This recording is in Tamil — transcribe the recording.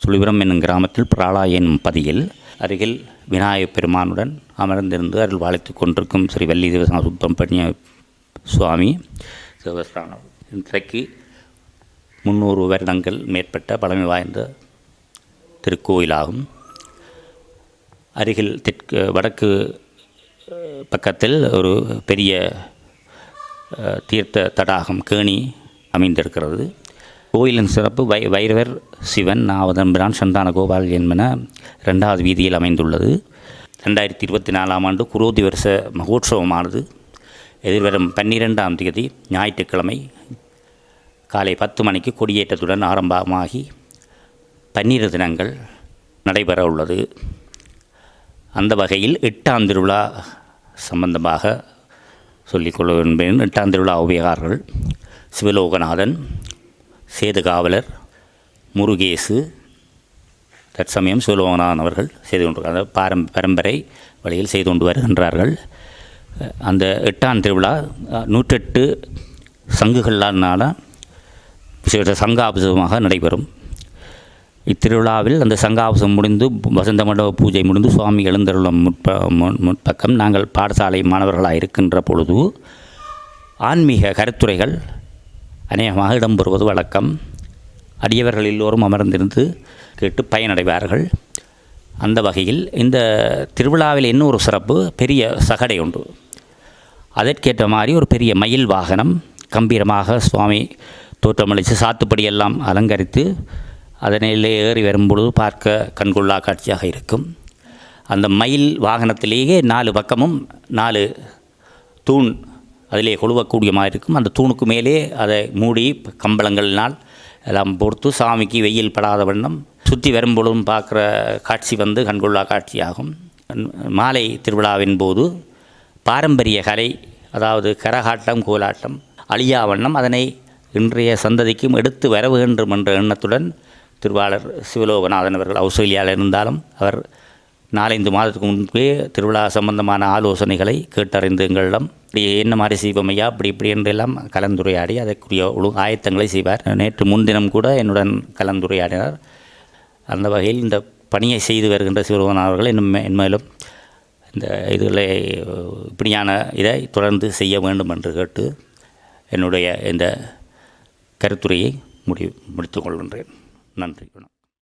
துளிபுரம் என்னும் கிராமத்தில் பிராலா என்னும் பதியில் அருகில் விநாயகப் பெருமானுடன் அமர்ந்திருந்து அருள் வாழ்த்து கொண்டிருக்கும் ஸ்ரீ வள்ளி சுப்பிரமணிய சுவாமி தேவஸ்தானம் இன்றைக்கு 300 வருடங்கள் மேற்பட்ட பழமை வாய்ந்த திருக்கோயிலாகும். அருகில் வடக்கு பக்கத்தில் ஒரு பெரிய தீர்த்த தடாகம் கேணி அமைந்திருக்கிறது. கோயிலின் சிறப்பு வைரவர் சிவன் நாவதம்பிரான் சந்தான கோபால் என்பன 2வது வீதியில் அமைந்துள்ளது. 2024ஆம் ஆண்டு குரோதி வருஷ மகோற்சவமானது எதிர்வரும் 12ஆம் தேதி ஞாயிற்றுக்கிழமை காலை 10 மணிக்கு கொடியேற்றத்துடன் ஆரம்பமாகி 12 தினங்கள் நடைபெற உள்ளது. அந்த வகையில் 8ஆம் திருவிழா சம்பந்தமாக சொல்லிக்கொள்ள விரும்புகிறேன். 8ஆம் திருவிழா உபயகாரர்கள் சிவலோகநாதன், சேதுகாவலர், முருகேசு தற்சமயம் சிவலோகநாதன் அவர்கள் செய்து கொண்டிருக்கிறார். பரம்பரை வழியில் செய்து கொண்டு வருகின்றார்கள். அந்த 8ஆம் திருவிழா 108 சங்குகளான விசேஷ சங்காபிஷேகமாக நடைபெறும். இத்திருவிழாவில் அந்த சங்காபிஷேகம் முடிந்து வசந்த மண்டப பூஜை முடிந்து சுவாமி எழுந்தருளும் முற்பக்கம் நாங்கள் பாடசாலை மாணவர்களாக இருக்கின்ற பொழுது ஆன்மீக கருத்துரைகள் அநேகமாக இடம்பெறுவது வழக்கம். அடியவர்கள் எல்லோரும் அமர்ந்திருந்து கேட்டு பயனடைவார்கள். அந்த வகையில் இந்த திருவிழாவில் இன்னொரு சிறப்பு, பெரிய சகடை உண்டு. அதற்கேற்ற மாதிரி ஒரு பெரிய மயில் வாகனம் கம்பீரமாக சுவாமி தோற்றமளித்து சாத்துப்படியெல்லாம் அலங்கரித்து அதனிலே ஏறி வரும்பொழுது பார்க்க கண்கொள்ளா காட்சியாக இருக்கும். அந்த மயில் வாகனத்திலேயே 4 பக்கமும் 4 தூண் அதிலே கொழுவக்கூடிய மாதிரி இருக்கும். அந்த தூணுக்கு மேலே அதை மூடி கம்பளங்களினால் எல்லாம் பொறுத்து சாமிக்கு வெயில் படாத வண்ணம் சுற்றி வரும்பொழுதும் பார்க்குற காட்சி கண்கொள்ளா காட்சியாகும். மாலை திருவிழாவின் போது பாரம்பரிய கலை, அதாவது கரகாட்டம், கோலாட்டம் அழியா வண்ணம் அதனை இன்றைய சந்ததிக்கும் எடுத்து வர வேண்டும் என்ற எண்ணத்துடன் திருவாளர் சிவலோகநாதன் அவர்கள் ஆஸ்திரேலியாவில் இருந்தாலும் அவர் 4-5 மாதத்துக்கு முன்பே திருவிழா சம்பந்தமான ஆலோசனைகளை கேட்டறிந்து எங்களிடம் என்ன மாதிரி செய்வோமையா இப்படி என்றெல்லாம் கலந்துரையாடி அதற்குரிய ஆயத்தங்களை செய்வார். நேற்று முன்தினம் கூட என்னுடன் கலந்துரையாடினார். அந்த வகையில் இந்த பணியை செய்து வருகின்ற சிவலோகநாதன் அவர்கள் மேலும் இந்த இதில் இப்படியான இதை தொடர்ந்து செய்ய வேண்டும் என்று கேட்டு என்னுடைய இந்த கருத்துரையை முடித்துக் கொள்கின்றேன். நன்றி.